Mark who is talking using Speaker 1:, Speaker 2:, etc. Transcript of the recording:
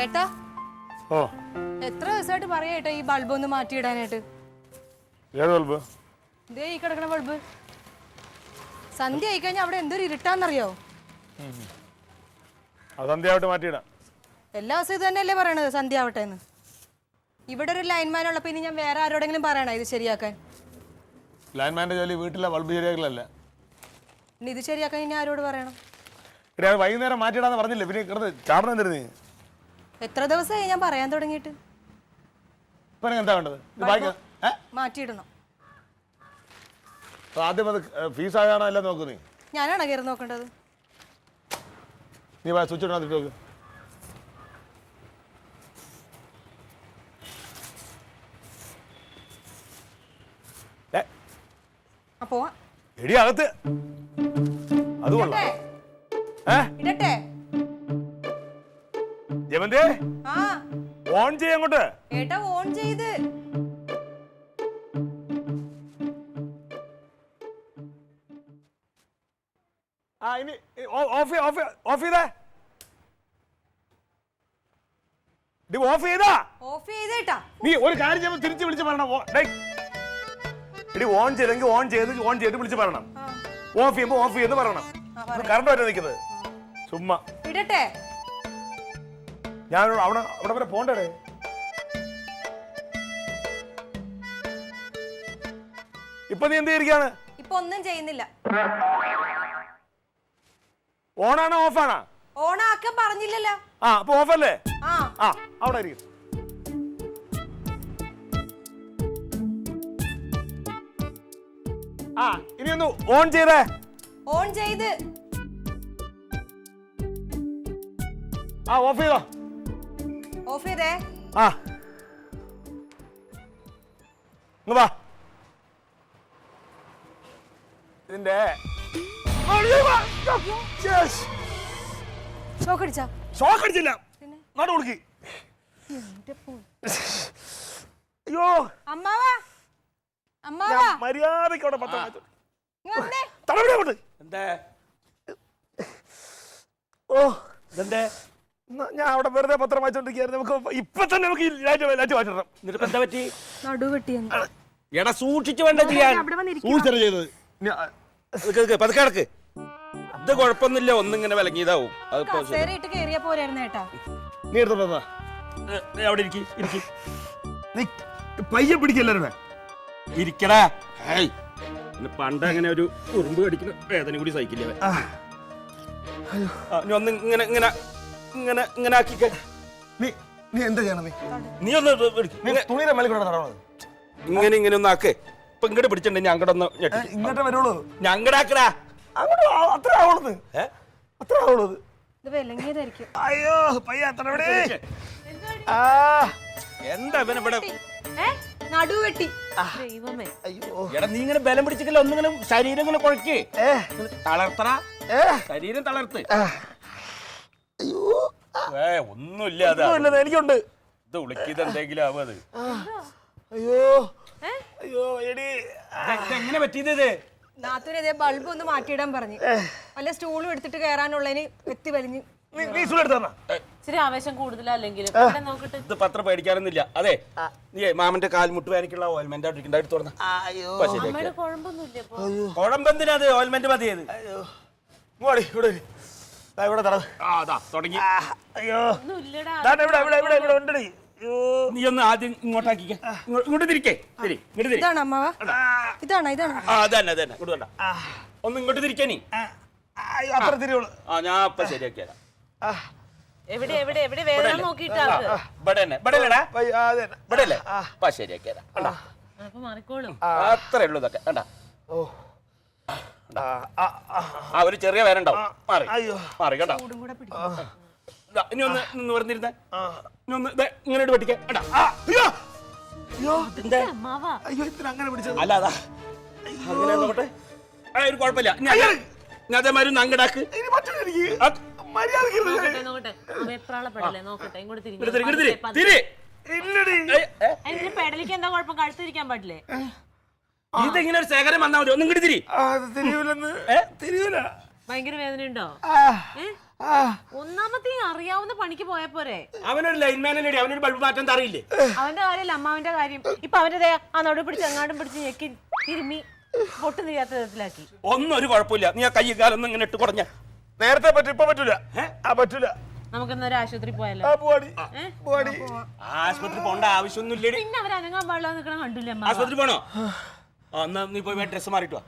Speaker 1: ഏട്ടാ ഓ എത്ര ദിവസമായിട്ട് പറയാ ഏട്ടാ ഈ ബൾബ് ഒന്ന് മാറ്റിയിടാനായിട്ട്.
Speaker 2: ഏത് ബൾബ്?
Speaker 1: ഇതേ ഈ കിടക്കണ ബൾബ്. സന്ധ്യ ആയി കഴിഞ്ഞാൽ അവിടെ എന്തൊരു ഇരുട്ടാന്നറിയോ?
Speaker 2: സന്ധ്യയാവട്ടെ മാറ്റിയിടാം.
Speaker 1: എല്ലാ ദിവസവും ഇത് തന്നെയല്ലേ പറയണത് സന്ധ്യ ആവട്ടെ എന്ന്. ഇവിടെ ഒരു ലൈൻമാൻ ഉള്ളപ്പോൾ ഇനി ഞാൻ വേറെ ആരോടെങ്കിലും പറയണോ ഇത് ശരിയാക്കാൻ?
Speaker 2: ലൈൻമാൻ്റെ ജോലി വീട്ടിലെ ബൾബ് ശരിയാക്കലല്ല.
Speaker 1: ഇനി ഇത് ശരിയാക്കാൻ ഇനി ആരോട് പറയണം?
Speaker 2: ഇവിടെ വൈകുന്നേരം മാറ്റിയിടാന്ന് പറഞ്ഞില്ലേ, പിന്നെ കിടന്ന് ചാടണം എന്തിരുന്നേ?
Speaker 1: എത്ര ദിവസമായി ഞാൻ പറയാൻ തുടങ്ങിയിട്ട്?
Speaker 2: ഇപ്പൊ എന്താ വേണ്ടത്?
Speaker 1: മാറ്റിയിടണം.
Speaker 2: ആദ്യം അത് ഫീസ് ആകാണോ എല്ലാം നോക്ക്. നീ
Speaker 1: ഞാനാണോ കയറി നോക്കേണ്ടത്?
Speaker 2: നീ സ്വിച്ച് ഇടാൻ നോക്ക്.
Speaker 1: പോവാ
Speaker 2: എടി അകത്ത് അത് കൊള്ളാം.
Speaker 1: ഇടട്ടെ
Speaker 2: ജമന്തി ഓൺ ചെയ്യ അങ്ങോട്ട്.
Speaker 1: ഏട്ടാ ഓൺ ചെയ്ത്.
Speaker 2: ഇനി ഓഫ് ചെയ്തേ. ഓഫ് ചെയ്താ
Speaker 1: ഓഫ് ചെയ്തേട്ടാ.
Speaker 2: നീ ഒരു കാര്യം ചെയ്യുമ്പോൾ തിരിച്ച് വിളിച്ച് പറയണം. എടി ഓൺ ചെയ്തെങ്കിൽ ഓൺ ചെയ്ത് വിളിച്ച് പറയണം. ഓഫ് ചെയ്യുമ്പോ ഓഫ് ചെയ്ത് പറയണം. കറണ്ട് വരെ നിൽക്കുന്നത് ചുമ്മാ.
Speaker 1: ഇടട്ടെ.
Speaker 2: ഞാൻ അവിടെ വരെ പോണ്ടേ? ഇപ്പൊ നീ എന്ത് ചെയ്തിരിക്കാണ്?
Speaker 1: ഇപ്പൊ ഒന്നും ചെയ്യുന്നില്ല.
Speaker 2: ഓണാണോ ഓഫാണോ?
Speaker 1: ഓണാക്കാൻ പറഞ്ഞില്ലല്ലോ.
Speaker 2: അപ്പൊ ഓഫല്ലേ? അവിടെ ഇരിക്കും. ഇനി ഒന്ന് ഓൺ ചെയ്തേ.
Speaker 1: ഓൺ ചെയ്ത്.
Speaker 2: ഓഫ് ചെയ്തോ.
Speaker 1: ഓഫ് ചെയ്തേ.
Speaker 2: വാ. ഇതിന്റെ ഷോക്ക് അടിച്ചില്ല. നാട് കൊടുക്കി. അയ്യോ മര്യാദക്കോടെ പത്രം ഞാൻ അവിടെ വെറുതെ പത്രം വായിച്ചോണ്ടിരിക്കുകയായിരുന്നു. നമുക്ക് ഇപ്പൊ തന്നെ നമുക്ക് ലൈറ്റ് മാറ്റണം.
Speaker 3: എന്താ പറ്റി?
Speaker 1: എടാ
Speaker 3: സൂക്ഷിച്ചു വേണ്ട ചെയ്യാൻ.
Speaker 2: സൂക്ഷിച്ചാണ് ചെയ്തത്.
Speaker 3: പതുക്കെ കിടക്ക്. ഇത് കുഴപ്പമൊന്നുമില്ല, ഒന്നിങ്ങനെ വിലങ്ങിയതാവും.
Speaker 2: നീ എടുത്തോ.
Speaker 3: അവിടെ ഇരിക്കി.
Speaker 2: നീ പയ്യെ പിടിക്കല്ലേ
Speaker 3: ഇരിക്കടാ. പണ്ട് അങ്ങനെ ഒരു ഉറുമ്പ് കടിക്കുന്ന വേദന കൂടി സഹിക്കില്ല. ഒന്ന് ഇങ്ങനെ ഇങ്ങനെ ഇങ്ങനെ ഇങ്ങനെ ആക്കിക്ക.
Speaker 2: നീ എന്താ ചെയ്യണം?
Speaker 3: നീ ഒന്ന്
Speaker 2: തുണിയുടെ മേലെ കൂടെ നടന്നത്.
Speaker 3: ഇങ്ങനെ ഇങ്ങനെ ഒന്ന് ആക്കേ. ഇപ്പൊ ഇങ്ങോട്ട് പിടിച്ചിട്ടുണ്ടെങ്കിൽ അങ്ങോട്ടൊന്ന്
Speaker 2: ഇങ്ങോട്ടേ വരുള്ളൂ.
Speaker 3: ഞങ്ങടാക്കടാ.
Speaker 2: അങ്ങോട്ട് അത്ര ആവുള്ളത്. അത്ര ആവുള്ളത്. അയ്യോ പയ്യ അത്ര
Speaker 3: എന്താ ഇവിടെ
Speaker 1: നടുവെട്ടി.
Speaker 3: എടാ നീ ഇങ്ങനെ ബലം പിടിച്ചില്ല, ഒന്നിങ്ങനെ ശരീരം ഇങ്ങനെ കുഴക്കേ. തളർത്തറ ശരീരം തളർത്ത്.
Speaker 2: ഒന്നുമില്ല എനിക്കുണ്ട്.
Speaker 3: ഇത് ഉളിക്കിത് എന്തെങ്കിലും ആവും. അത്
Speaker 2: അയ്യോ അയ്യോ എടി
Speaker 3: എങ്ങനെ പറ്റിയത്?
Speaker 1: നാത്തൂനെ ബൾബ് ഒന്ന് മാറ്റിയിടാൻ പറഞ്ഞു. വല്ല സ്റ്റൂളും എടുത്തിട്ട് കയറാനുള്ളതിന് എത്തി വലിഞ്ഞ്.
Speaker 4: ഇച്ചിരി ആവേശം കൂടുതലല്ലെങ്കിലും
Speaker 3: ഇത് പത്രം പേടിക്കാനൊന്നുമില്ല. അതെ നീ മാമന്റെ കാൽമുട്ട് വേനക്കുള്ള ഓയിൽമെന്റ് എടുത്ത് തുറന്ന കുഴമ്പെന്തിനാ? അത് ഓയിൽമെന്റ് മതിയത്. തുടങ്ങി. നീ ഒന്ന് ആദ്യം ഇങ്ങോട്ടാക്കിക്ക. ഇങ്ങോട്ട് തിരിക്കേ. ഒന്ന് ഇങ്ങോട്ട് തിരിക്കാ. നീ ഞാൻ ഇപ്പൊ ശരിയാക്കിയാ. അത്രേ ഉള്ളൂ. ഇതൊക്കെ കണ്ടാ ഒരു ചെറിയ വേനുണ്ടാവും. മാറി മാറി കണ്ടോ. ഇനി ഒന്ന് നിവർന്നിരുന്നേ. ഇനി ഒന്ന് ഇങ്ങനെ പഠിക്കാം. അല്ല അതാ അങ്ങനെ നോക്കട്ടെ. ഒരു കുഴപ്പമില്ല. ഞാൻ അതേമാതിരി നങ്കടാക്ക്. ഇതെങ്ങനെ ഒരു ശേഖരം വന്നാൽ മതി. ഒന്നും ഇങ്ങോട്ട് തിരി.
Speaker 2: തിരിയൂല.
Speaker 4: ഭയങ്കര വേദനയുണ്ടോ? ഒന്നാമത്തെ അറിയാവുന്ന പണിക്ക് പോയാ പോരെ?
Speaker 3: അവനൊരു ലൈൻമാനല്ലേ, അവനൊരു ബൾബ് മാറ്റാൻ അറിയില്ലേ?
Speaker 4: അവന്റെ കാര്യമല്ല അമ്മാവന്റെ കാര്യം. ഇപ്പൊ അവന്റെ ആ നടുവ് പിടിച്ച് എങ്ങാണ്ടും പിടിച്ച് ഞെക്കി തിരുമ്മി പൊട്ട് നീരാത്ത വിധത്തിലാക്കി.
Speaker 3: ഒന്നും ഒരു കുഴപ്പമില്ല. നീ ആ കൈ കാലൊന്നും ഇങ്ങനെ ഇട്ട് കുറഞ്ഞ.
Speaker 2: നേരത്തെ പറ്റും, ഇപ്പൊ പറ്റൂല. പറ്റൂല.
Speaker 4: നമുക്കെന്നൊരു ആശുപത്രി പോയാലോ?
Speaker 3: ആശുപത്രി പോണ്ട ആവശ്യമൊന്നുമില്ലേ?
Speaker 4: പിന്നെ അവർ അനങ്ങാൻ പാടില്ല നിൽക്കണം കണ്ടില്ല.
Speaker 3: ആശുപത്രി പോണോ? എന്നാ നീ പോയി ഡ്രസ് മാറിയിട്ട് വാ.